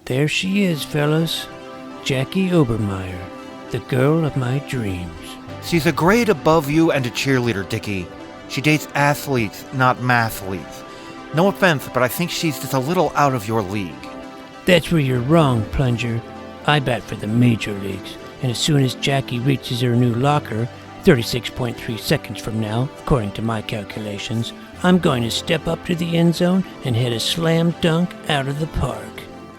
There she is, fellas. Jackie Obermeyer, the girl of my dreams. She's a grade above you and a cheerleader, Dickey. She dates athletes, not mathletes. No offense, but I think she's just a little out of your league. That's where you're wrong, Plunger. I bat for the major leagues, and as soon as Jackie reaches her new locker, 36.3 seconds from now, according to my calculations, I'm going to step up to the end zone and hit a slam dunk out of the park.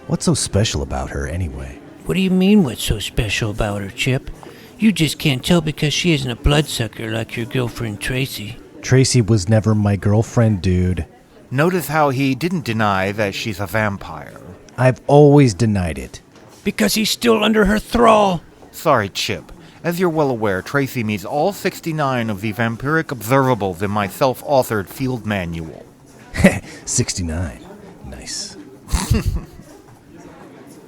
What's so special about her, anyway? What do you mean, what's so special about her, Chip? You just can't tell because she isn't a bloodsucker like your girlfriend Tracy. Tracy was never my girlfriend, dude. Notice how he didn't deny that she's a vampire. I've always denied it. Because he's still under her thrall. Sorry, Chip. As you're well aware, Tracy meets all 69 of the vampiric observables in my self-authored field manual. 69. Nice.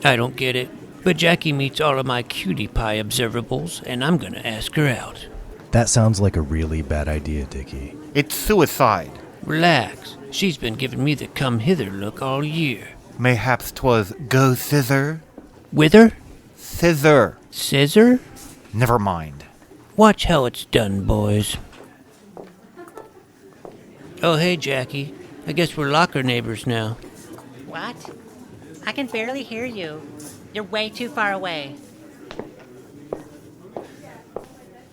I don't get it. But Jackie meets all of my cutie pie observables, and I'm gonna ask her out. That sounds like a really bad idea, Dickey. It's suicide. Relax. She's been giving me the come-hither look all year. Mayhaps 'twas go scissor? With her? Scissor. Scissor? Never mind. Watch how it's done, boys. Oh, hey, Jackie. I guess we're locker neighbors now. What? I can barely hear you. You're way too far away.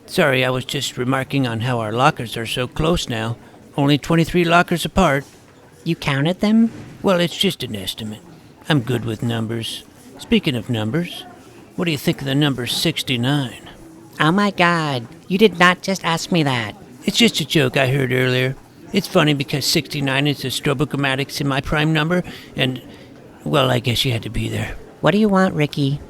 Sorry, I was just remarking on how our lockers are so close now. Only 23 lockers apart. You counted them? Well, it's just an estimate. I'm good with numbers. Speaking of numbers, what do you think of the number 69? Oh my god, you did not just ask me that. It's just a joke I heard earlier. It's funny because 69 is the strobogrammatics in my prime number, and, well, I guess you had to be there. What do you want, Ricky?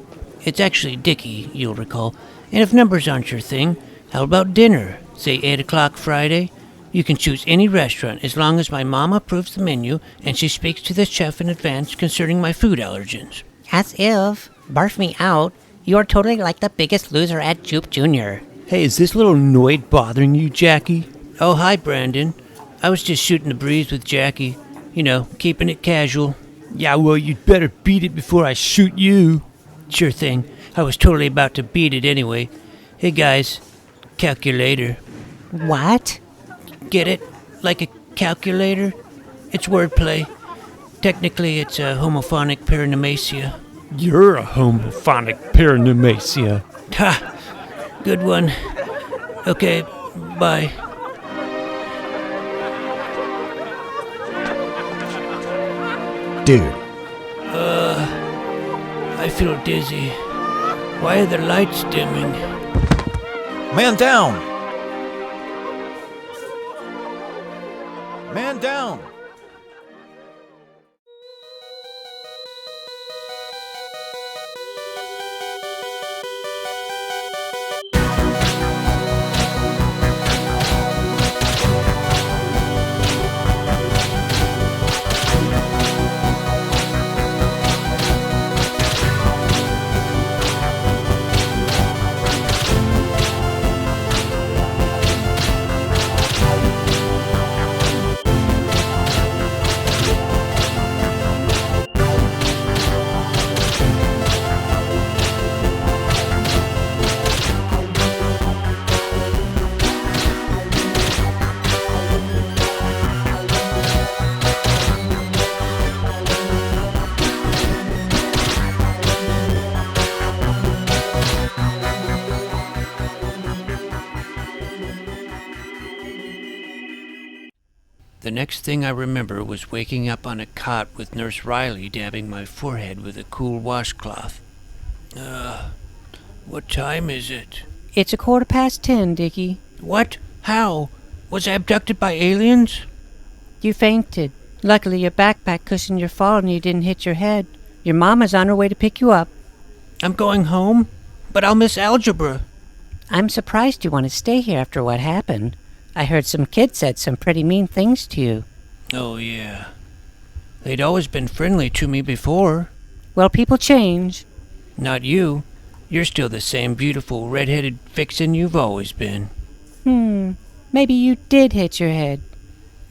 It's actually Dickey, you'll recall. And if numbers aren't your thing, how about dinner? Say 8 o'clock Friday? You can choose any restaurant as long as my mom approves the menu and she speaks to the chef in advance concerning my food allergens. As if. Barf me out. You are totally like the biggest loser at Jupe Jr. Hey, is this little Noid bothering you, Jackie? Oh, hi, Brandon. I was just shooting the breeze with Jackie. You know, keeping it casual. Yeah, well, you'd better beat it before I shoot you. Sure thing. I was totally about to beat it anyway. Hey, guys. Calculator. What? Get it? Like a calculator? It's wordplay. Technically, it's a homophonic paranomasia. You're a homophonic paranomasia. Ha! Good one. Okay, bye. Dude. I feel dizzy. Why are the lights dimming? Man down! Man down! The next thing I remember was waking up on a cot with Nurse Riley dabbing my forehead with a cool washcloth. What time is it? It's 10:15, Dickey. What? How? Was I abducted by aliens? You fainted. Luckily, your backpack cushioned your fall and you didn't hit your head. Your mama's on her way to pick you up. I'm going home, but I'll miss algebra. I'm surprised you want to stay here after what happened. I heard some kids said some pretty mean things to you. Oh, yeah. They'd always been friendly to me before. Well, people change. Not you. You're still the same beautiful red-headed vixen you've always been. Maybe you did hit your head.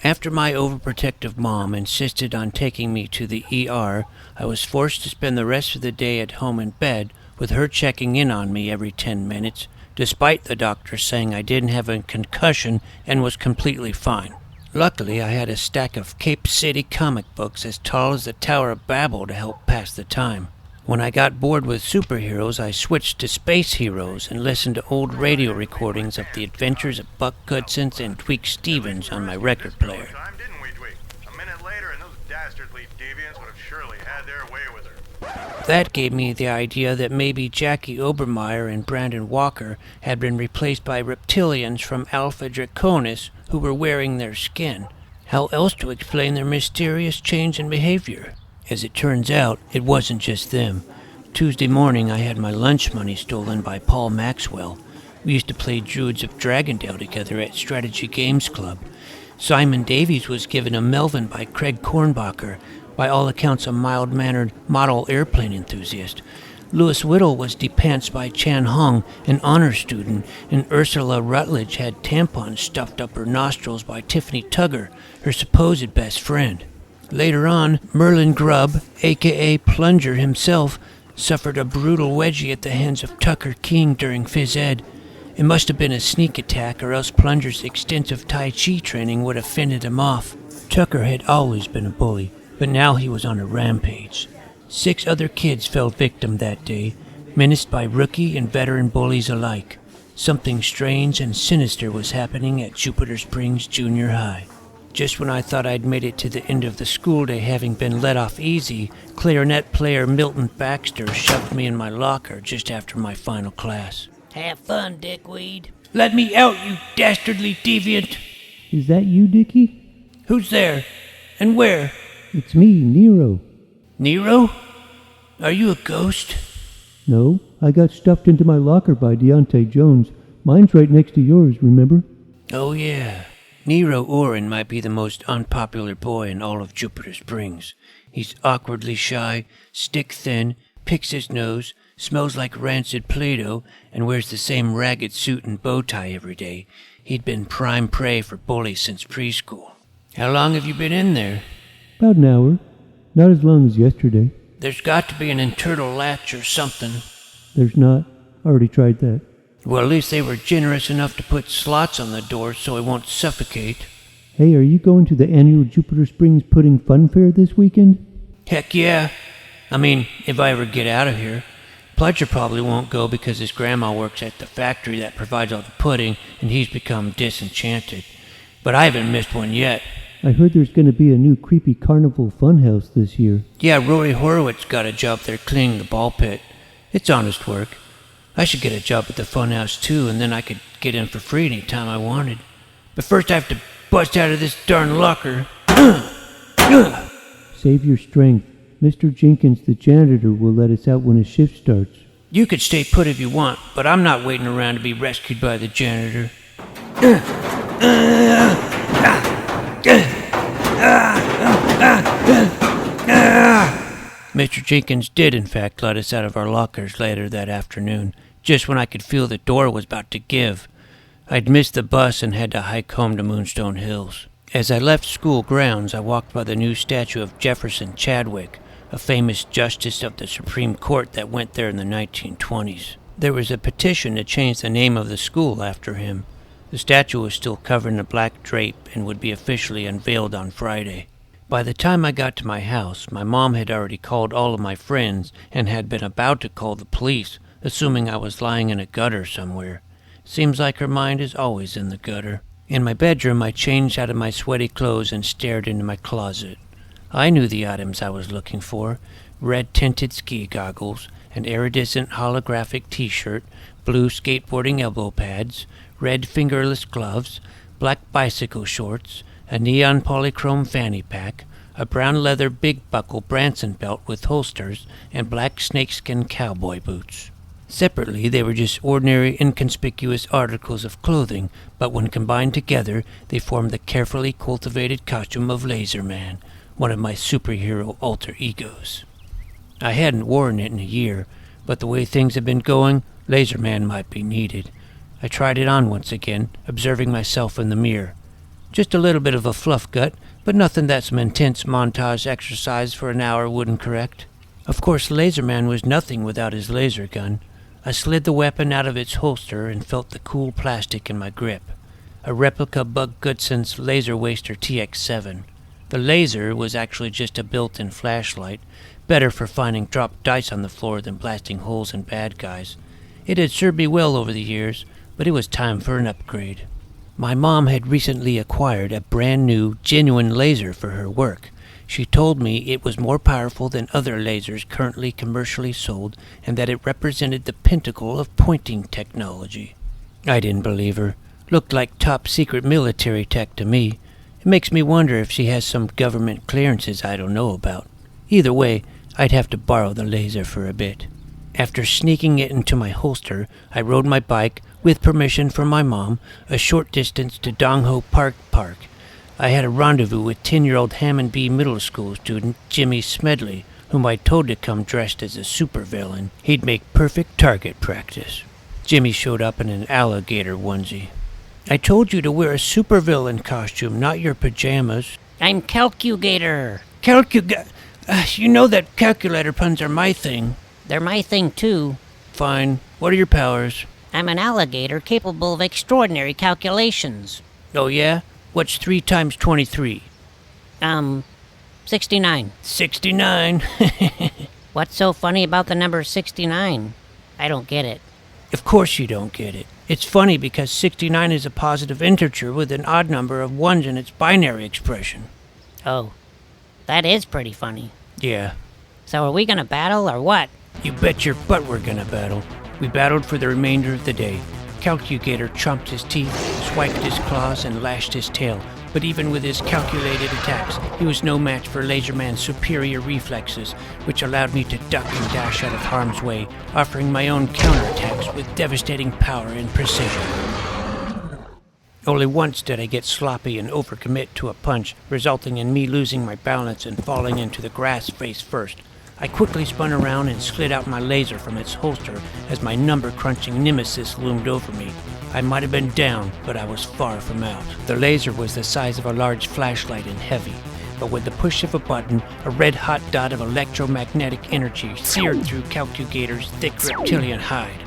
After my overprotective mom insisted on taking me to the ER, I was forced to spend the rest of the day at home in bed, with her checking in on me every 10 minutes, despite the doctor saying I didn't have a concussion and was completely fine. Luckily, I had a stack of Cape City comic books as tall as the Tower of Babel to help pass the time. When I got bored with superheroes, I switched to space heroes and listened to old radio recordings of the adventures of Buck Goodson and Tweak Stevens on my record player. Didn't we, Tweak? A minute later, and those dastardly deviants would have surely had their way with her. That gave me the idea that maybe Jackie Obermeyer and Brandon Walker had been replaced by reptilians from Alpha Draconis who were wearing their skin. How else to explain their mysterious change in behavior? As it turns out, it wasn't just them. Tuesday morning, I had my lunch money stolen by Paul Maxwell. We used to play Druids of Dragondale together at Strategy Games Club. Simon Davies was given a Melvin by Craig Kornbacher, by all accounts a mild-mannered model airplane enthusiast. Louis Whittle was depantsed by Chan Hong, an honor student, and Ursula Rutledge had tampons stuffed up her nostrils by Tiffany Tugger, her supposed best friend. Later on, Merlin Grubb, a.k.a. Plunger himself, suffered a brutal wedgie at the hands of Tucker King during phys ed. It must have been a sneak attack, or else Plunger's extensive Tai Chi training would have fended him off. Tucker had always been a bully, but now he was on a rampage. 6 other kids fell victim that day, menaced by rookie and veteran bullies alike. Something strange and sinister was happening at Jupiter Springs Junior High. Just when I thought I'd made it to the end of the school day having been let off easy, clarinet player Milton Baxter shoved me in my locker just after my final class. Have fun, dickweed. Let me out, you dastardly deviant! Is that you, Dickey? Who's there? And where? It's me, Nero. Nero? Are you a ghost? No, I got stuffed into my locker by Deontay Jones. Mine's right next to yours, remember? Oh yeah. Nero Oren might be the most unpopular boy in all of Jupiter Springs. He's awkwardly shy, stick-thin, picks his nose, smells like rancid Play-Doh, and wears the same ragged suit and bow tie every day. He'd been prime prey for bullies since preschool. How long have you been in there? About an hour. Not as long as yesterday. There's got to be an internal latch or something. There's not. Already tried that. Well, at least they were generous enough to put slots on the door so it won't suffocate. Hey, are you going to the annual Jupiter Springs Pudding Fun Fair this weekend? Heck yeah. I mean, if I ever get out of here. Pludger probably won't go because his grandma works at the factory that provides all the pudding, and he's become disenchanted. But I haven't missed one yet. I heard there's going to be a new creepy carnival funhouse this year. Yeah, Rory Horowitz got a job there cleaning the ball pit. It's honest work. I should get a job at the funhouse too, and then I could get in for free any time I wanted. But first I have to bust out of this darn locker. Save your strength. Mr. Jenkins, the janitor, will let us out when his shift starts. You could stay put if you want, but I'm not waiting around to be rescued by the janitor. Mr. Jenkins did, in fact, let us out of our lockers later that afternoon, just when I could feel the door was about to give. I'd missed the bus and had to hike home to Moonstone Hills. As I left school grounds, I walked by the new statue of Jefferson Chadwick, a famous justice of the Supreme Court that went there in the 1920s. There was a petition to change the name of the school after him. The statue was still covered in a black drape and would be officially unveiled on Friday. By the time I got to my house, my mom had already called all of my friends and had been about to call the police, assuming I was lying in a gutter somewhere. Seems like her mind is always in the gutter. In my bedroom, I changed out of my sweaty clothes and stared into my closet. I knew the items I was looking for: red-tinted ski goggles, an iridescent holographic t-shirt, blue skateboarding elbow pads, red fingerless gloves, black bicycle shorts, a neon polychrome fanny pack, a brown leather big buckle Branson belt with holsters, and black snakeskin cowboy boots. Separately, they were just ordinary, inconspicuous articles of clothing, but when combined together, they formed the carefully cultivated costume of Laser Man, one of my superhero alter egos. I hadn't worn it in a year, but the way things had been going, Laser Man might be needed. I tried it on once again, observing myself in the mirror. Just a little bit of a fluff gut, but nothing that some intense montage exercise for an hour wouldn't correct. Of course, Laserman was nothing without his laser gun. I slid the weapon out of its holster and felt the cool plastic in my grip. A replica Bug Goodson's Laser Waster TX7. The laser was actually just a built-in flashlight, better for finding dropped dice on the floor than blasting holes in bad guys. It had served me well over the years, but it was time for an upgrade. My mom had recently acquired a brand new, genuine laser for her work. She told me it was more powerful than other lasers currently commercially sold, and that it represented the pinnacle of pointing technology. I didn't believe her. Looked like top-secret military tech to me. It makes me wonder if she has some government clearances I don't know about. Either way, I'd have to borrow the laser for a bit. After sneaking it into my holster, I rode my bike, with permission from my mom, a short distance to Dongho Park. I had a rendezvous with 10-year-old Hammond B Middle School student Jimmy Smedley, whom I told to come dressed as a supervillain. He'd make perfect target practice. Jimmy showed up in an alligator onesie. I told you to wear a supervillain costume, not your pajamas. I'm Calcugator. You know that calculator puns are my thing. They're my thing, too. Fine. What are your powers? I'm an alligator capable of extraordinary calculations. Oh, yeah? What's 3 times 23? 69. 69. What's so funny about the number 69? I don't get it. Of course you don't get it. It's funny because 69 is a positive integer with an odd number of ones in its binary expression. Oh, that is pretty funny. Yeah. So are we gonna battle or what? You bet your butt we're gonna battle. We battled for the remainder of the day. Calcugator chomped his teeth, swiped his claws, and lashed his tail. But even with his calculated attacks, he was no match for Laserman's superior reflexes, which allowed me to duck and dash out of harm's way, offering my own counterattacks with devastating power and precision. Only once did I get sloppy and overcommit to a punch, resulting in me losing my balance and falling into the grass face first. I quickly spun around and slid out my laser from its holster as my number-crunching nemesis loomed over me. I might have been down, but I was far from out. The laser was the size of a large flashlight and heavy, but with the push of a button, a red-hot dot of electromagnetic energy seared through Calcugator's thick reptilian hide.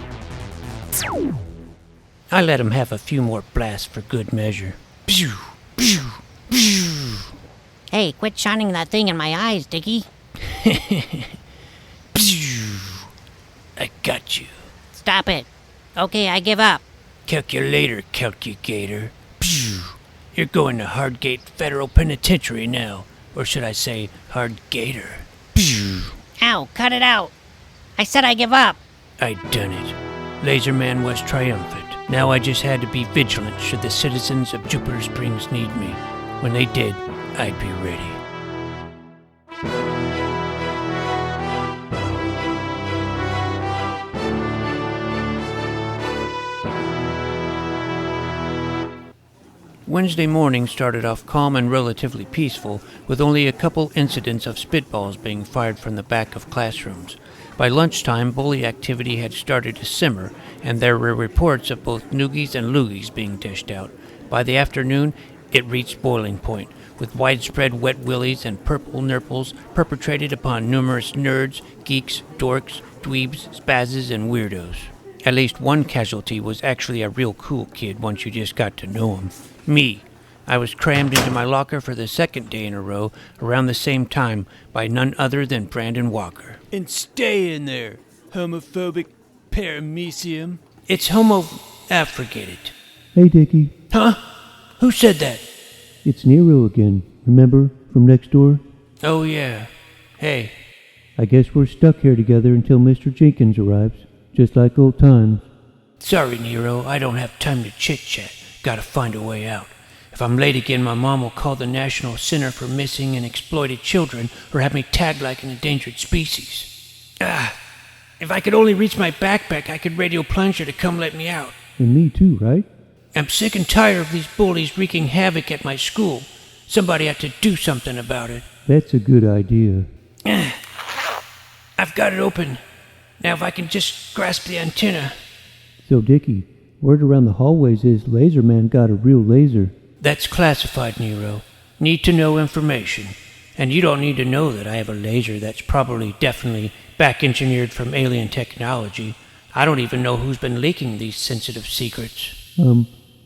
I let him have a few more blasts for good measure. Pew! Pew! Pew! Hey, quit shining that thing in my eyes, Dickey. I got you. Stop it. Okay, I give up. Calculator, Calcugator. You're going to Hardgate Federal Penitentiary now. Or should I say, Hardgator. Ow, cut it out. I said I give up. I'd done it. Laserman was triumphant. Now I just had to be vigilant should the citizens of Jupiter Springs need me. When they did, I'd be ready. Wednesday morning started off calm and relatively peaceful, with only a couple incidents of spitballs being fired from the back of classrooms. By lunchtime, bully activity had started to simmer, and there were reports of both noogies and loogies being dished out. By the afternoon, it reached boiling point, with widespread wet willies and purple nurples perpetrated upon numerous nerds, geeks, dorks, dweebs, spazzes, and weirdos. At least one casualty was actually a real cool kid once you just got to know him. Me. I was crammed into my locker for the second day in a row, around the same time, by none other than Brandon Walker. And stay in there, homophobic paramecium. It's forget it. Hey, Dickey. Huh? Who said that? It's Nero again. Remember, from next door? Oh, yeah. Hey. I guess we're stuck here together until Mr. Jenkins arrives, just like old times. Sorry, Nero, I don't have time to chit-chat. Gotta find a way out. If I'm late again, my mom will call the National Center for Missing and Exploited Children or have me tagged like an endangered species. If I could only reach my backpack, I could radio Plunger to come let me out. And me too, right? I'm sick and tired of these bullies wreaking havoc at my school. Somebody had to do something about it. That's a good idea. I've got it open. Now if I can just grasp the antenna. So, Dickey, word around the hallways is Laserman got a real laser. That's classified, Nero. Need to know information. And you don't need to know that I have a laser that's probably definitely back engineered from alien technology. I don't even know who's been leaking these sensitive secrets.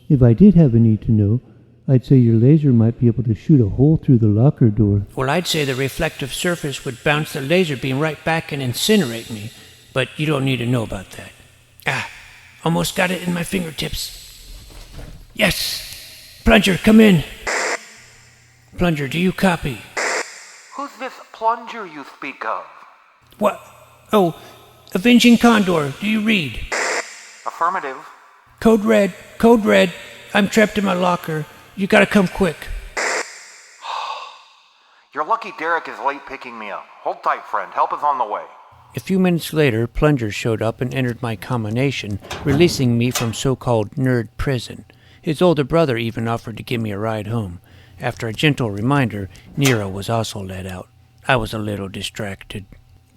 If I did have a need to know, I'd say your laser might be able to shoot a hole through the locker door. Well, I'd say the reflective surface would bounce the laser beam right back and incinerate me, but you don't need to know about that. Almost got it in my fingertips. Yes! Plunger, come in! Plunger, do you copy? Who's this plunger you speak of? What? Oh, Avenging Condor, do you read? Affirmative. Code red, I'm trapped in my locker. You gotta come quick. You're lucky Derek is late picking me up. Hold tight, friend. Help is on the way. A few minutes later, Plunger showed up and entered my combination, releasing me from so-called nerd prison. His older brother even offered to give me a ride home. After a gentle reminder, Nero was also let out. I was a little distracted.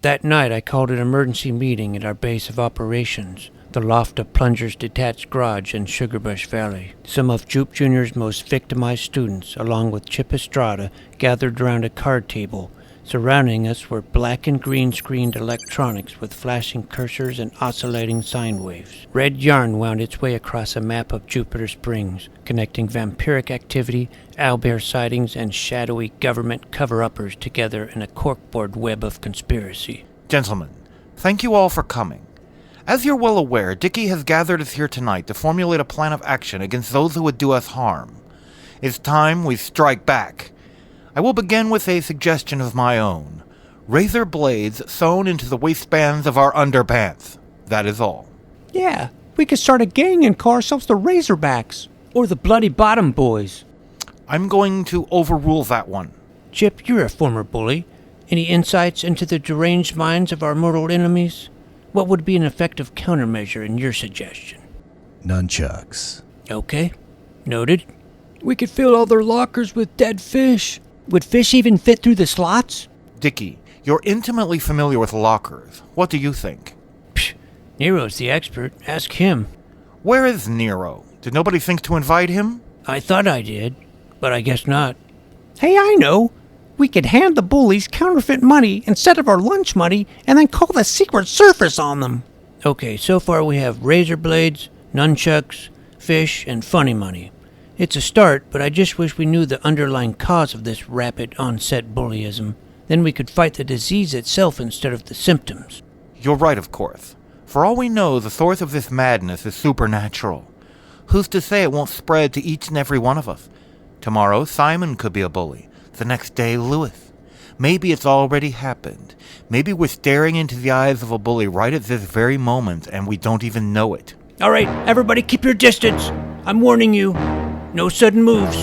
That night, I called an emergency meeting at our base of operations, the loft of Plunger's detached garage in Sugarbush Valley. Some of Jupe Jr.'s most victimized students, along with Chip Estrada, gathered around a card table. Surrounding us were black and green screened electronics with flashing cursors and oscillating sine waves. Red yarn wound its way across a map of Jupiter Springs, connecting vampiric activity, owlbear sightings, and shadowy government cover-uppers together in a corkboard web of conspiracy. Gentlemen, thank you all for coming. As you're well aware, Dickey has gathered us here tonight to formulate a plan of action against those who would do us harm. It's time we strike back. I will begin with a suggestion of my own. Razor blades sewn into the waistbands of our underpants. That is all. Yeah, we could start a gang and call ourselves the Razorbacks. Or the Bloody Bottom Boys. I'm going to overrule that one. Chip, you're a former bully. Any insights into the deranged minds of our mortal enemies? What would be an effective countermeasure in your suggestion? Nunchucks. Okay, noted. We could fill all their lockers with dead fish. Would fish even fit through the slots? Dickey, you're intimately familiar with lockers. What do you think? Psh, Nero's the expert. Ask him. Where is Nero? Did nobody think to invite him? I thought I did, but I guess not. Hey, I know. We could hand the bullies counterfeit money instead of our lunch money and then call the Secret Service on them. Okay, so far we have razor blades, nunchucks, fish, and funny money. It's a start, but I just wish we knew the underlying cause of this rapid onset bullyism. Then we could fight the disease itself instead of the symptoms. You're right, of course. For all we know, the source of this madness is supernatural. Who's to say it won't spread to each and every one of us? Tomorrow, Simon could be a bully. The next day, Lewis. Maybe it's already happened. Maybe we're staring into the eyes of a bully right at this very moment, and we don't even know it. All right, everybody keep your distance. I'm warning you. No sudden moves.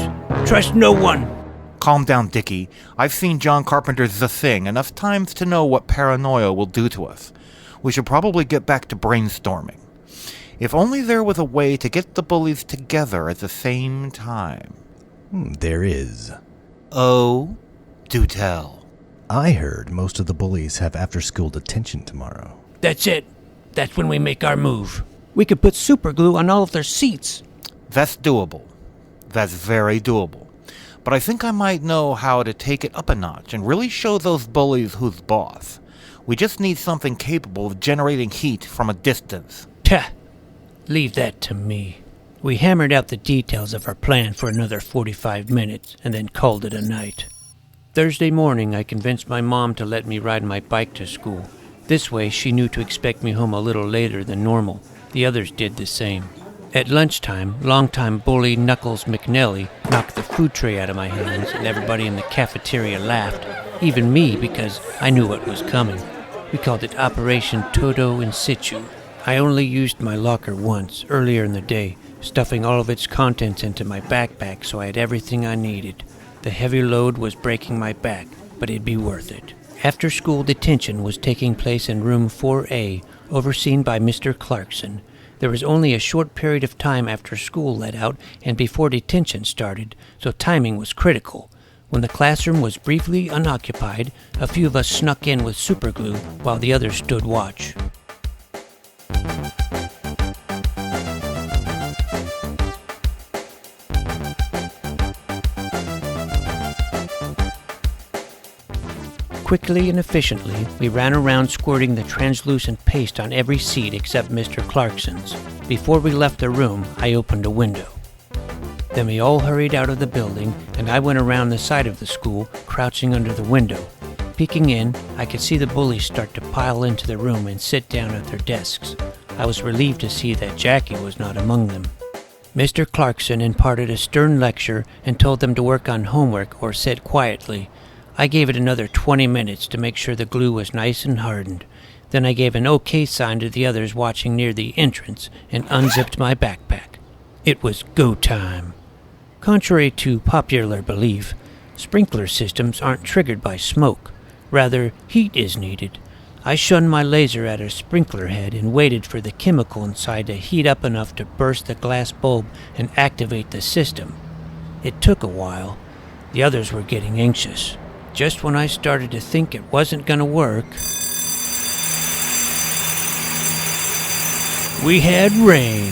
Trust no one. Calm down, Dickey. I've seen John Carpenter's The Thing enough times to know what paranoia will do to us. We should probably get back to brainstorming. If only there was a way to get the bullies together at the same time. There is. Oh, do tell. I heard most of the bullies have after-school detention tomorrow. That's it. That's when we make our move. We could put super glue on all of their seats. That's doable. That's very doable. But I think I might know how to take it up a notch and really show those bullies who's boss. We just need something capable of generating heat from a distance. Tah! Leave that to me. We hammered out the details of our plan for another 45 minutes and then called it a night. Thursday morning, I convinced my mom to let me ride my bike to school. This way, she knew to expect me home a little later than normal. The others did the same. At lunchtime, longtime bully Knuckles McNelly knocked the food tray out of my hands, and everybody in the cafeteria laughed, even me, because I knew what was coming. We called it Operation Todo in Situ. I only used my locker once, earlier in the day, stuffing all of its contents into my backpack so I had everything I needed. The heavy load was breaking my back, but it'd be worth it. After-school detention was taking place in room 4A, overseen by Mr. Clarkson. There was only a short period of time after school let out and before detention started, so timing was critical. When the classroom was briefly unoccupied, a few of us snuck in with superglue while the others stood watch. Quickly and efficiently, we ran around squirting the translucent paste on every seat except Mr. Clarkson's. Before we left the room, I opened a window. Then we all hurried out of the building, and I went around the side of the school, crouching under the window. Peeking in, I could see the bullies start to pile into the room and sit down at their desks. I was relieved to see that Jackie was not among them. Mr. Clarkson imparted a stern lecture and told them to work on homework or sit quietly. I gave it another 20 minutes to make sure the glue was nice and hardened. Then I gave an OK sign to the others watching near the entrance and unzipped my backpack. It was go time. Contrary to popular belief, sprinkler systems aren't triggered by smoke. Rather, heat is needed. I shunned my laser at a sprinkler head and waited for the chemical inside to heat up enough to burst the glass bulb and activate the system. It took a while. The others were getting anxious. Just when I started to think it wasn't going to work, we had rain.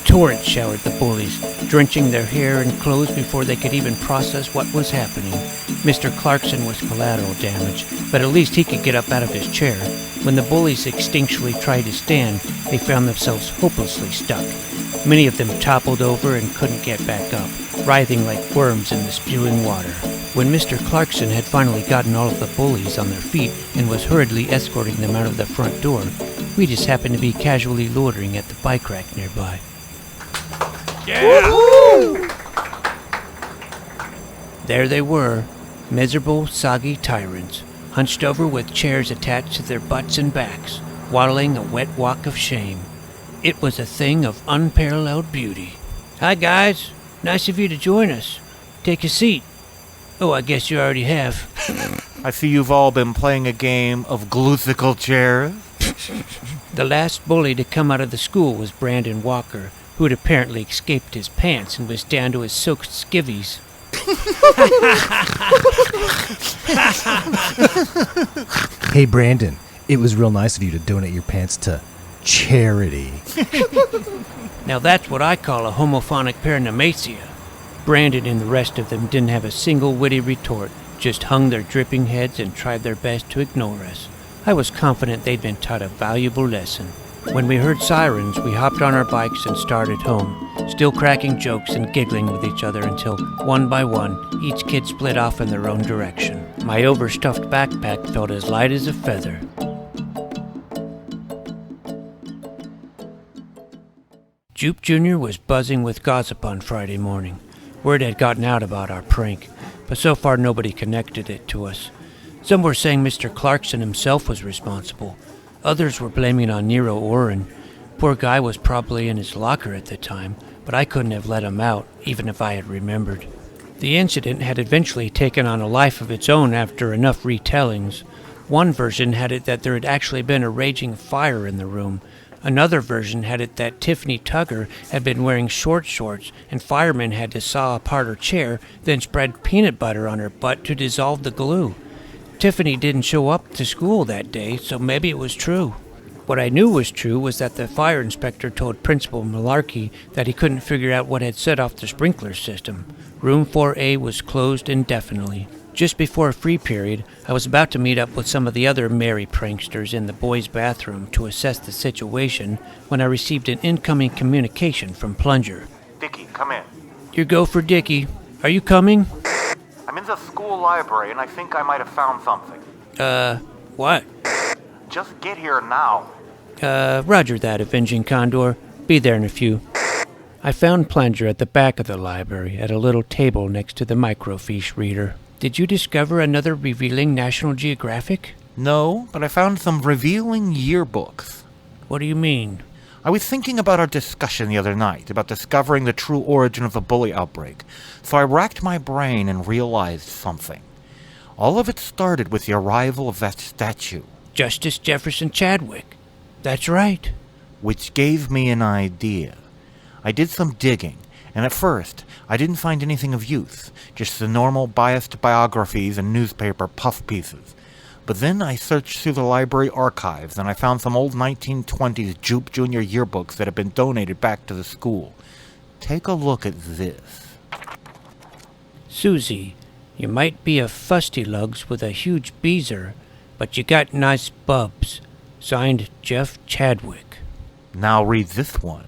Torrent showered the bullies, drenching their hair and clothes before they could even process what was happening. Mr. Clarkson was collateral damage, but at least he could get up out of his chair. When the bullies instinctually tried to stand, they found themselves hopelessly stuck. Many of them toppled over and couldn't get back up, writhing like worms in the spewing water. When Mr. Clarkson had finally gotten all of the bullies on their feet and was hurriedly escorting them out of the front door, we just happened to be casually loitering at the bike rack nearby. Yeah! There they were, miserable, soggy tyrants, hunched over with chairs attached to their butts and backs, waddling a wet walk of shame. It was a thing of unparalleled beauty. Hi, guys. Nice of you to join us. Take a seat. Oh, I guess you already have. I see you've all been playing a game of glusical chairs. The last bully to come out of the school was Brandon Walker, who had apparently escaped his pants and was down to his soaked skivvies. Hey, Brandon, it was real nice of you to donate your pants to charity. Now that's what I call a homophonic paranomasia. Brandon and the rest of them didn't have a single witty retort, just hung their dripping heads and tried their best to ignore us. I was confident they'd been taught a valuable lesson. When we heard sirens, we hopped on our bikes and started home, still cracking jokes and giggling with each other until, one by one, each kid split off in their own direction. My overstuffed backpack felt as light as a feather. Jupe Jr. was buzzing with gossip on Friday morning. Word had gotten out about our prank, but so far nobody connected it to us. Some were saying Mr. Clarkson himself was responsible. Others were blaming on Nero Oren. Poor guy was probably in his locker at the time, but I couldn't have let him out, even if I had remembered. The incident had eventually taken on a life of its own after enough retellings. One version had it that there had actually been a raging fire in the room. Another version had it that Tiffany Tugger had been wearing short shorts and firemen had to saw apart her chair, then spread peanut butter on her butt to dissolve the glue. Tiffany didn't show up to school that day, so maybe it was true. What I knew was true was that the fire inspector told Principal Malarkey that he couldn't figure out what had set off the sprinkler system. Room 4A was closed indefinitely. Just before a free period, I was about to meet up with some of the other merry pranksters in the boys' bathroom to assess the situation when I received an incoming communication from Plunger. Dickey, come in. Your go for Dickey. Are you coming? I'm in the school library and I think I might have found something. What? Just get here now. Roger that, Avenging Condor. Be there in a few. I found Plunger at the back of the library at a little table next to the microfiche reader. Did you discover another revealing National Geographic? No, but I found some revealing yearbooks. What do you mean? I was thinking about our discussion the other night, about discovering the true origin of the bully outbreak, so I racked my brain and realized something. All of it started with the arrival of that statue. Justice Jefferson Chadwick. That's right. Which gave me an idea. I did some digging, and at first, I didn't find anything of use, just the normal biased biographies and newspaper puff pieces. But then I searched through the library archives, and I found some old 1920s Jupe Jr. yearbooks that had been donated back to the school. Take a look at this. Susie, you might be a fusty lugs with a huge beezer, but you got nice bubs. Signed, Jeff Chadwick. Now read this one.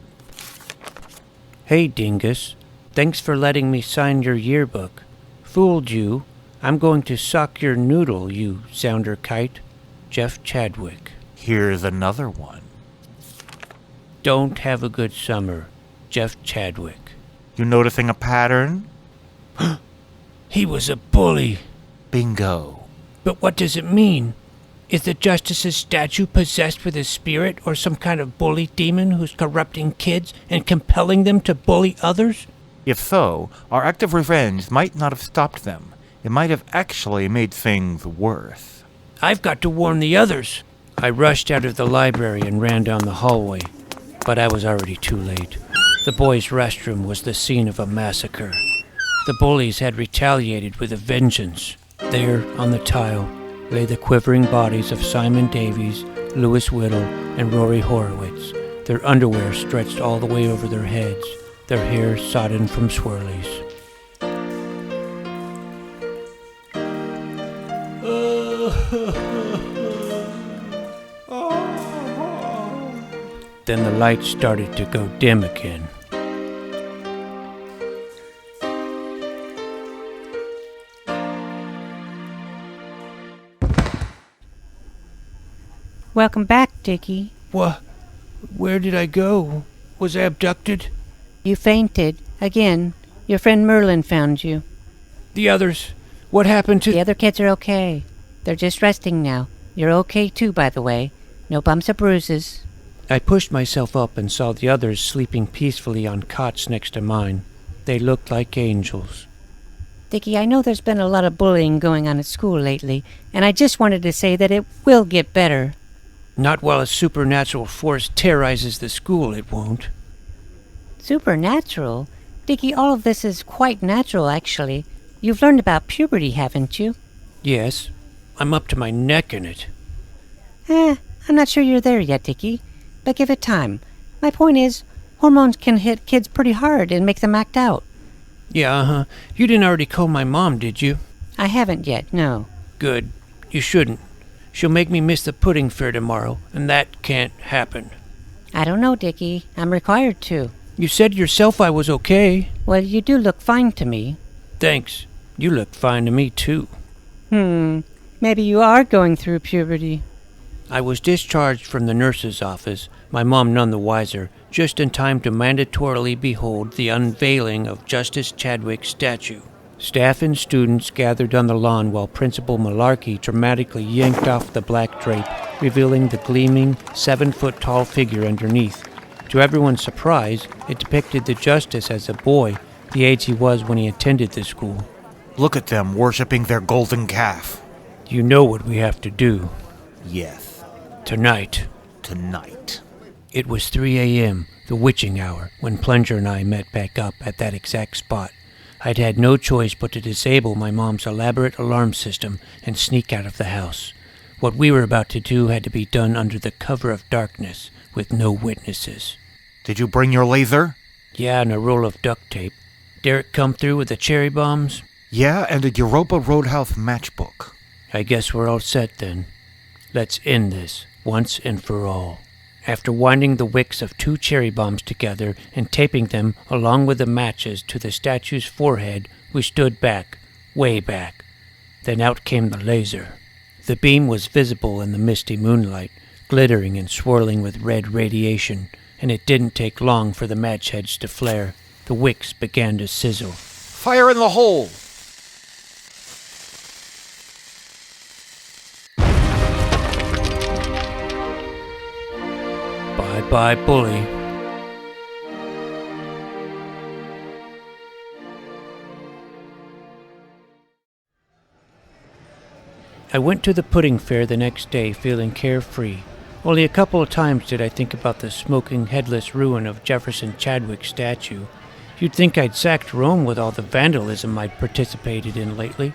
Hey, Dingus. Thanks for letting me sign your yearbook. Fooled you. I'm going to sock your noodle, you sounder kite. Jeff Chadwick. Here's another one. Don't have a good summer. Jeff Chadwick. You noticing a pattern? He was a bully. Bingo. But what does it mean? Is the Justice's statue possessed with a spirit or some kind of bully demon who's corrupting kids and compelling them to bully others? If so, our act of revenge might not have stopped them. It might have actually made things worse. I've got to warn the others. I rushed out of the library and ran down the hallway, but I was already too late. The boys' restroom was the scene of a massacre. The bullies had retaliated with a vengeance. There, on the tile, lay the quivering bodies of Simon Davies, Louis Whittle, and Rory Horowitz, their underwear stretched all the way over their heads, their hair sodden from swirlies. Then the lights started to go dim again. Welcome back, Dickey. Where did I go? Was I abducted? You fainted. Again. Your friend Merlin found you. The others? What happened to... The other kids are okay. They're just resting now. You're okay too, by the way. No bumps or bruises. I pushed myself up and saw the others sleeping peacefully on cots next to mine. They looked like angels. Dickey, I know there's been a lot of bullying going on at school lately, and I just wanted to say that it will get better. Not while a supernatural force terrorizes the school, it won't. Supernatural? Dickey, all of this is quite natural, actually. You've learned about puberty, haven't you? Yes, I'm up to my neck in it. I'm not sure you're there yet, Dickey. But give it time. My point is, hormones can hit kids pretty hard and make them act out. Yeah, You didn't already call my mom, did you? I haven't yet, no. Good. You shouldn't. She'll make me miss the pudding fair tomorrow, and that can't happen. I don't know, Dickey. I'm required to. You said yourself I was okay. Well, you do look fine to me. Thanks. You look fine to me, too. Maybe you are going through puberty. I was discharged from the nurse's office, my mom none the wiser, just in time to mandatorily behold the unveiling of Justice Chadwick's statue. Staff and students gathered on the lawn while Principal Malarkey dramatically yanked off the black drape, revealing the gleaming, 7-foot-tall figure underneath. To everyone's surprise, it depicted the Justice as a boy, the age he was when he attended the school. Look at them worshipping their golden calf. You know what we have to do. Yes. Tonight. It was 3 a.m., the witching hour, when Plunger and I met back up at that exact spot. I'd had no choice but to disable my mom's elaborate alarm system and sneak out of the house. What we were about to do had to be done under the cover of darkness, with no witnesses. Did you bring your laser? Yeah, and a roll of duct tape. Derek come through with the cherry bombs? Yeah, and a Europa Roadhouse matchbook. I guess we're all set then. Let's end this, once and for all. After winding the wicks of 2 cherry bombs together and taping them along with the matches to the statue's forehead, we stood back, way back. Then out came the laser. The beam was visible in the misty moonlight, glittering and swirling with red radiation, and it didn't take long for the match heads to flare. The wicks began to sizzle. Fire in the hole! Goodbye, Bully. I went to the pudding fair the next day feeling carefree. Only a couple of times did I think about the smoking, headless ruin of Jefferson Chadwick's statue. You'd think I'd sacked Rome with all the vandalism I'd participated in lately.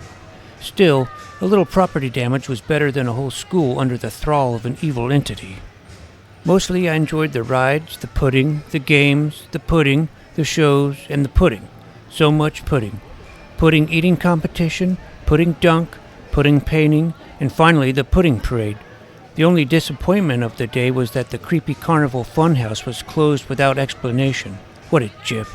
Still, a little property damage was better than a whole school under the thrall of an evil entity. Mostly I enjoyed the rides, the pudding, the games, the pudding, the shows, and the pudding. So much pudding. Pudding eating competition, pudding dunk, pudding painting, and finally the pudding parade. The only disappointment of the day was that the creepy carnival funhouse was closed without explanation. What a jip.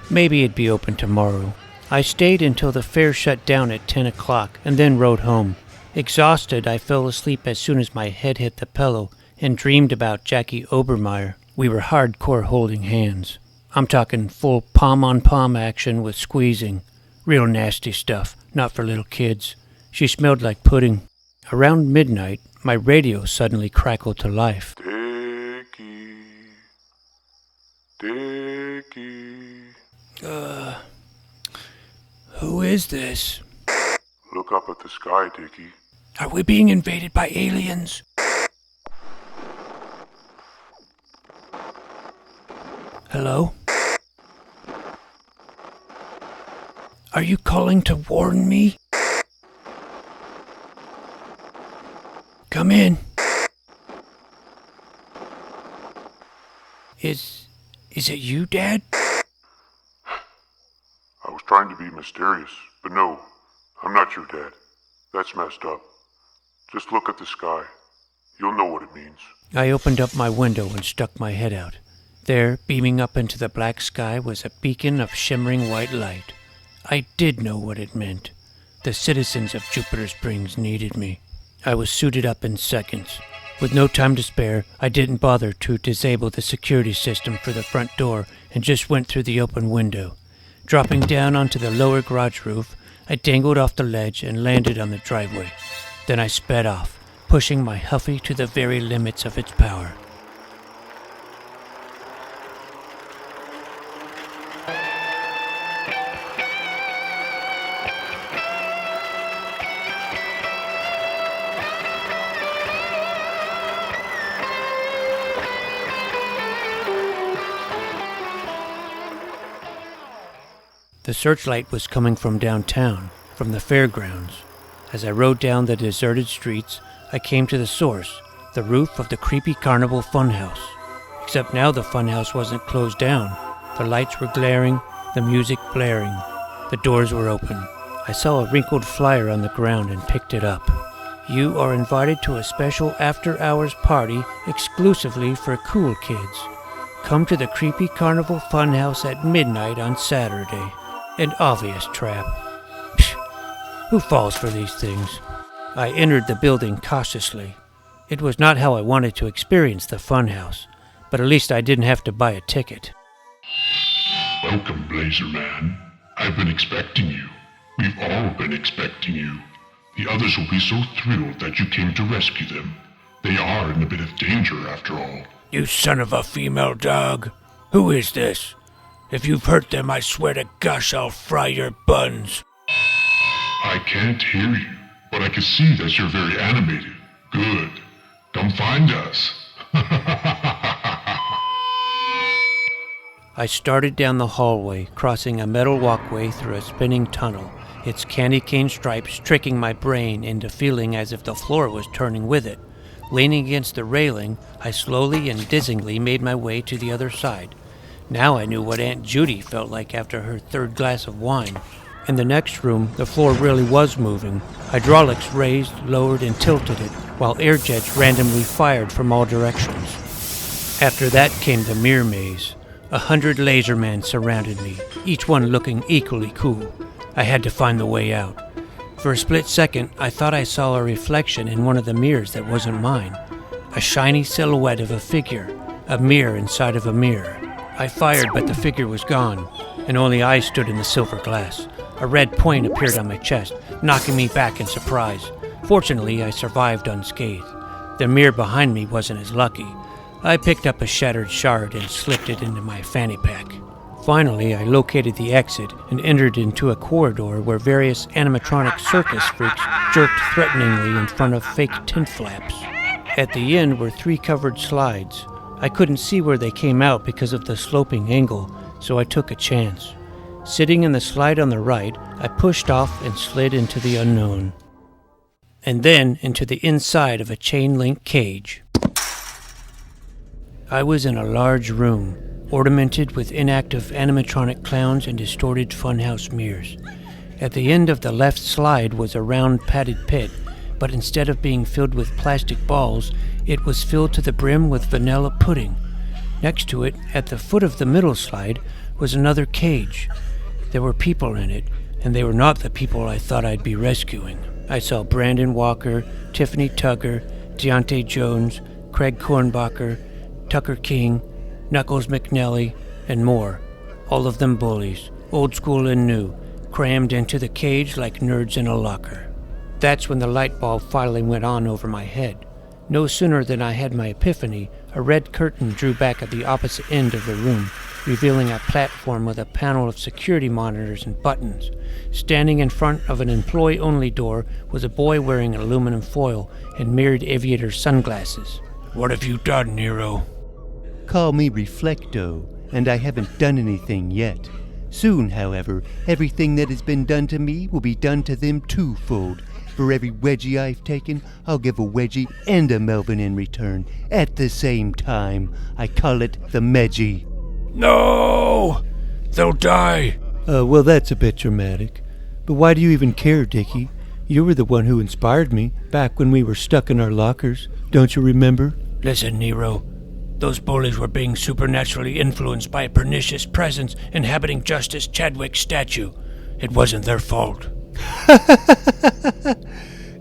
Maybe it'd be open tomorrow. I stayed until the fair shut down at 10 o'clock and then rode home. Exhausted, I fell asleep as soon as my head hit the pillow and dreamed about Jackie Obermeyer. We were hardcore holding hands. I'm talking full palm-on-palm action with squeezing. Real nasty stuff, not for little kids. She smelled like pudding. Around midnight, my radio suddenly crackled to life. Dickey. Dickey. Who is this? Look up at the sky, Dickey. Are we being invaded by aliens? Hello? Are you calling to warn me? Come in. Is it you, Dad? I was trying to be mysterious, but no, I'm not your dad. That's messed up. Just look at the sky. You'll know what it means. I opened up my window and stuck my head out. There, beaming up into the black sky, was a beacon of shimmering white light. I did know what it meant. The citizens of Jupiter Springs needed me. I was suited up in seconds. With no time to spare, I didn't bother to disable the security system for the front door and just went through the open window. Dropping down onto the lower garage roof, I dangled off the ledge and landed on the driveway. Then I sped off, pushing my Huffy to the very limits of its power. The searchlight was coming from downtown, from the fairgrounds. As I rode down the deserted streets, I came to the source, the roof of the creepy carnival funhouse. Except now the funhouse wasn't closed down. The lights were glaring, the music blaring. The doors were open. I saw a wrinkled flyer on the ground and picked it up. You are invited to a special after-hours party exclusively for cool kids. Come to the creepy carnival funhouse at midnight on Saturday. An obvious trap. Psh, who falls for these things? I entered the building cautiously. It was not how I wanted to experience the funhouse, but at least I didn't have to buy a ticket. Welcome, Blazer Man. I've been expecting you. We've all been expecting you. The others will be so thrilled that you came to rescue them. They are in a bit of danger, after all. You son of a female dog. Who is this? If you've hurt them, I swear to gosh I'll fry your buns. I can't hear you, but I can see that you're very animated. Good. Come find us. I started down the hallway, crossing a metal walkway through a spinning tunnel, its candy cane stripes tricking my brain into feeling as if the floor was turning with it. Leaning against the railing, I slowly and dizzyingly made my way to the other side. Now I knew what Aunt Judy felt like after her third glass of wine. In the next room, the floor really was moving. Hydraulics raised, lowered, and tilted it, while air jets randomly fired from all directions. After that came the mirror maze. 100 lasermen surrounded me, each one looking equally cool. I had to find the way out. For a split second, I thought I saw a reflection in one of the mirrors that wasn't mine. A shiny silhouette of a figure, a mirror inside of a mirror. I fired, but the figure was gone, and only I stood in the silver glass. A red point appeared on my chest, knocking me back in surprise. Fortunately, I survived unscathed. The mirror behind me wasn't as lucky. I picked up a shattered shard and slipped it into my fanny pack. Finally, I located the exit and entered into a corridor where various animatronic circus freaks jerked threateningly in front of fake tent flaps. At the end were 3 covered slides. I couldn't see where they came out because of the sloping angle, so I took a chance. Sitting in the slide on the right, I pushed off and slid into the unknown. And then into the inside of a chain-link cage. I was in a large room, ornamented with inactive animatronic clowns and distorted funhouse mirrors. At the end of the left slide was a round padded pit, but instead of being filled with plastic balls, it was filled to the brim with vanilla pudding. Next to it, at the foot of the middle slide, was another cage. There were people in it, and they were not the people I thought I'd be rescuing. I saw Brandon Walker, Tiffany Tugger, Deontay Jones, Craig Kornbacher, Tucker King, Knuckles McNelly, and more. All of them bullies, old school and new, crammed into the cage like nerds in a locker. That's when the light bulb finally went on over my head. No sooner than I had my epiphany, a red curtain drew back at the opposite end of the room, revealing a platform with a panel of security monitors and buttons. Standing in front of an employee-only door was a boy wearing aluminum foil and mirrored aviator sunglasses. What have you done, Nero? Call me Reflecto, and I haven't done anything yet. Soon, however, everything that has been done to me will be done to them twofold. For every wedgie I've taken, I'll give a wedgie and a Melvin in return at the same time. I call it the Medgie. No! They'll die! Well, that's a bit dramatic. But why do you even care, Dickey? You were the one who inspired me back when we were stuck in our lockers. Don't you remember? Listen, Nero. Those bullies were being supernaturally influenced by a pernicious presence inhabiting Justice Chadwick's statue. It wasn't their fault.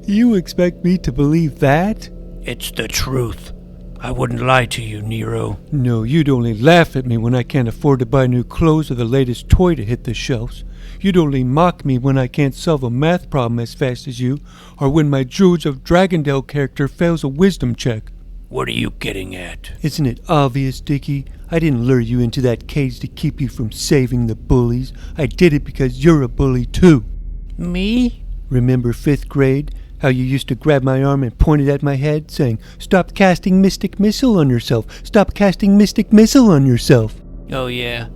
You expect me to believe that? It's the truth. I wouldn't lie to you, Nero. No, you'd only laugh at me when I can't afford to buy new clothes or the latest toy to hit the shelves. You'd only mock me when I can't solve a math problem as fast as you, or when my Druids of Dragondale character fails a wisdom check. What are you getting at? Isn't it obvious, Dickey? I didn't lure you into that cage to keep you from saving the bullies. I did it because you're a bully too. Me? Remember 5th grade? How you used to grab my arm and point it at my head, saying, "Stop casting Mystic Missile on yourself! Stop casting Mystic Missile on yourself!" Oh yeah,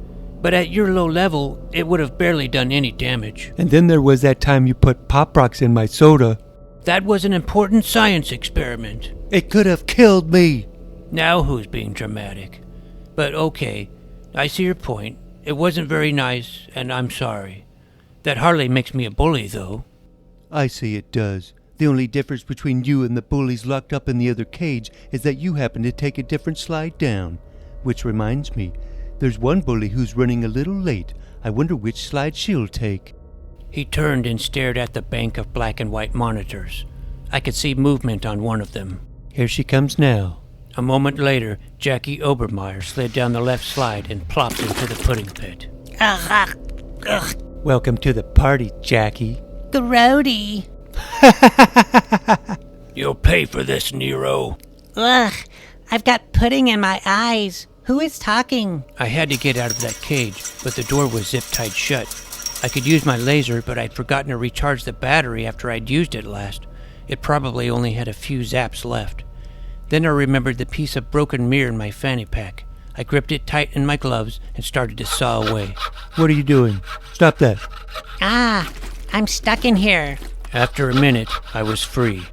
but at your low level, it would have barely done any damage. And then there was that time you put Pop Rocks in my soda. That was an important science experiment. It could have killed me! Now who's being dramatic? But okay, I see your point. It wasn't very nice, and I'm sorry. That hardly makes me a bully, though. I see it does. The only difference between you and the bullies locked up in the other cage is that you happen to take a different slide down. Which reminds me, there's one bully who's running a little late. I wonder which slide she'll take. He turned and stared at the bank of black and white monitors. I could see movement on one of them. Here she comes now. A moment later, Jackie Obermeyer slid down the left slide and plopped into the pudding pit. Welcome to the party, Jackie. Grody. You'll pay for this, Nero. Ugh, I've got pudding in my eyes. Who is talking? I had to get out of that cage, but the door was zip-tied shut. I could use my laser, but I'd forgotten to recharge the battery after I'd used it last. It probably only had a few zaps left. Then I remembered the piece of broken mirror in my fanny pack. I gripped it tight in my gloves and started to saw away. What are you doing? Stop that. I'm stuck in here. After a minute, I was free.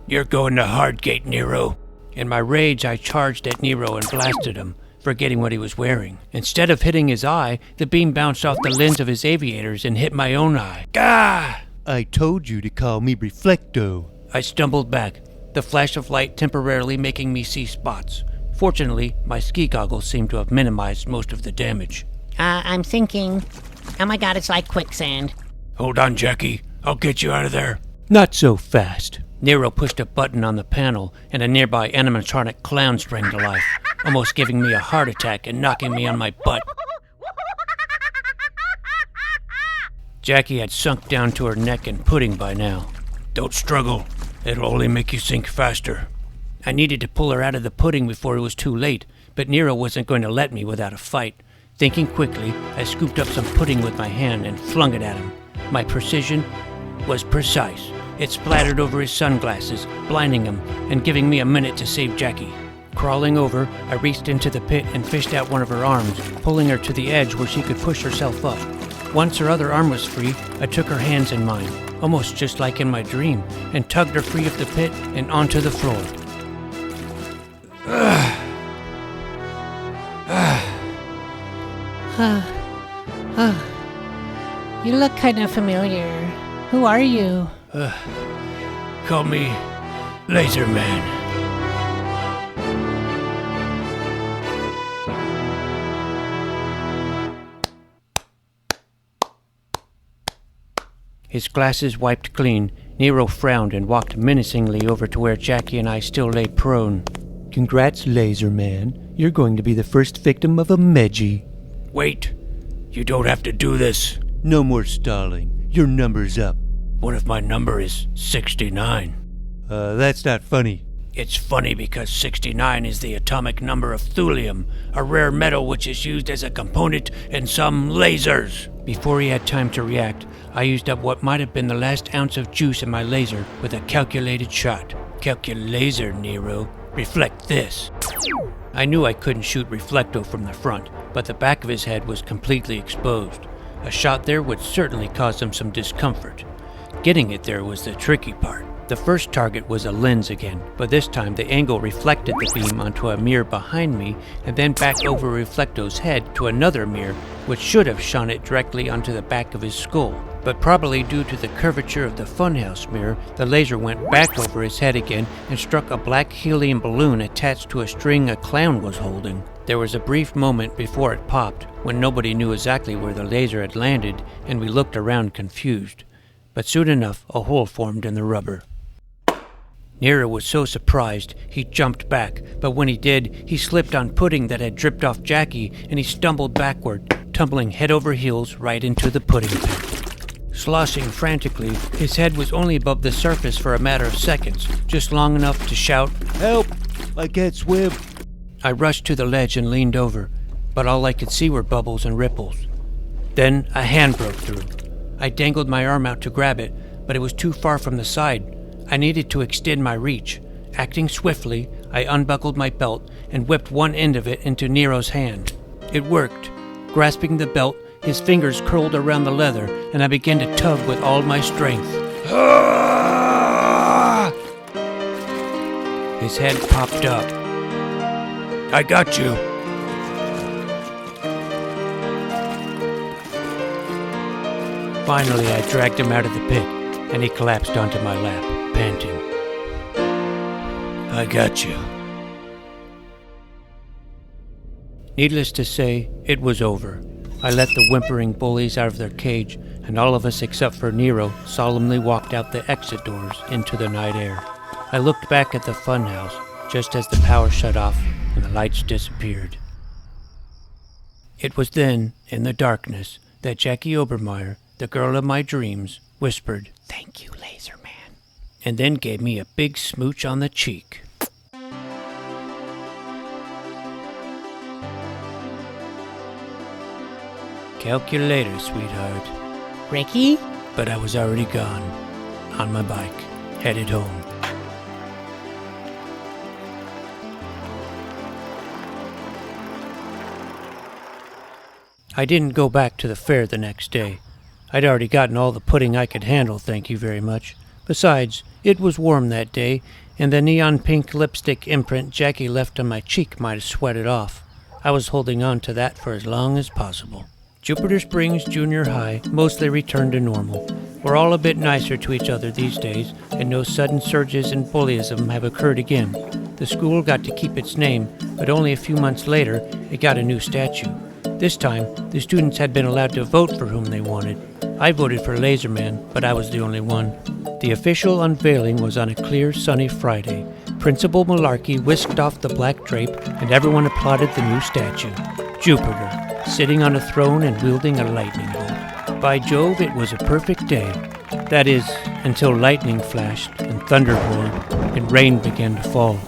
You're going to Hardgate, Nero. In my rage, I charged at Nero and blasted him, forgetting what he was wearing. Instead of hitting his eye, the beam bounced off the lens of his aviators and hit my own eye. Gah! I told you to call me Reflecto. I stumbled back, the flash of light temporarily making me see spots. Fortunately, my ski goggles seemed to have minimized most of the damage. I'm thinking. Oh my god, it's like quicksand. Hold on, Jackie. I'll get you out of there. Not so fast. Nero pushed a button on the panel, and a nearby animatronic clown sprang to life, almost giving me a heart attack and knocking me on my butt. Jackie had sunk down to her neck in pudding by now. Don't struggle. It'll only make you sink faster. I needed to pull her out of the pudding before it was too late, but Nero wasn't going to let me without a fight. Thinking quickly, I scooped up some pudding with my hand and flung it at him. My precision was precise. It splattered over his sunglasses, blinding him and giving me a minute to save Jackie. Crawling over, I reached into the pit and fished out one of her arms, pulling her to the edge where she could push herself up. Once her other arm was free, I took her hands in mine, almost just like in my dream, and tugged her free of the pit and onto the floor. You look kind of familiar. Who are you? Call me Laser Man. His glasses wiped clean, Nero frowned and walked menacingly over to where Jackie and I still lay prone. Congrats, Laser Man. You're going to be the first victim of a Medji. Wait, you don't have to do this. No more stalling. Your number's up. What if my number is 69? That's not funny. It's funny because 69 is the atomic number of thulium, a rare metal which is used as a component in some lasers. Before he had time to react, I used up what might have been the last ounce of juice in my laser with a calculated shot. Calculator, Nero. Reflect this. I knew I couldn't shoot Reflecto from the front, but the back of his head was completely exposed. A shot there would certainly cause him some discomfort. Getting it there was the tricky part. The first target was a lens again, but this time the angle reflected the beam onto a mirror behind me and then back over Reflecto's head to another mirror, which should have shone it directly onto the back of his skull. But probably due to the curvature of the funhouse mirror, the laser went back over his head again and struck a black helium balloon attached to a string a clown was holding. There was a brief moment before it popped, when nobody knew exactly where the laser had landed, and we looked around confused. But soon enough, a hole formed in the rubber. Nero was so surprised, he jumped back, but when he did, he slipped on pudding that had dripped off Jackie, and he stumbled backward, tumbling head over heels right into the pudding pit. Sloshing frantically, his head was only above the surface for a matter of seconds, just long enough to shout, Help! I can't swim. I rushed to the ledge and leaned over, but all I could see were bubbles and ripples. Then a hand broke through. I dangled my arm out to grab it, but it was too far from the side. I needed to extend my reach. Acting swiftly, I unbuckled my belt and whipped one end of it into Nero's hand. It worked. Grasping the belt, his fingers curled around the leather, and I began to tug with all my strength. His head popped up. I got you. Finally, I dragged him out of the pit, and he collapsed onto my lap, panting. I got you. Needless to say, it was over. I let the whimpering bullies out of their cage, and all of us except for Nero solemnly walked out the exit doors into the night air. I looked back at the funhouse just as the power shut off and the lights disappeared. It was then, in the darkness, that Jackie Obermeyer, the girl of my dreams, whispered, "Thank you, Laser Man," and then gave me a big smooch on the cheek. Calculator, sweetheart. Ricky? But I was already gone, on my bike, headed home. I didn't go back to the fair the next day. I'd already gotten all the pudding I could handle, thank you very much. Besides, it was warm that day, and the neon pink lipstick imprint Jackie left on my cheek might have sweated off. I was holding on to that for as long as possible. Jupiter Springs Junior High mostly returned to normal. We're all a bit nicer to each other these days, and no sudden surges in bullyism have occurred again. The school got to keep its name, but only a few months later, it got a new statue. This time, the students had been allowed to vote for whom they wanted. I voted for Laserman, but I was the only one. The official unveiling was on a clear, sunny Friday. Principal Malarkey whisked off the black drape, and everyone applauded the new statue. Jupiter, sitting on a throne and wielding a lightning bolt. By Jove, it was a perfect day. That is, until lightning flashed and thunder roared and rain began to fall.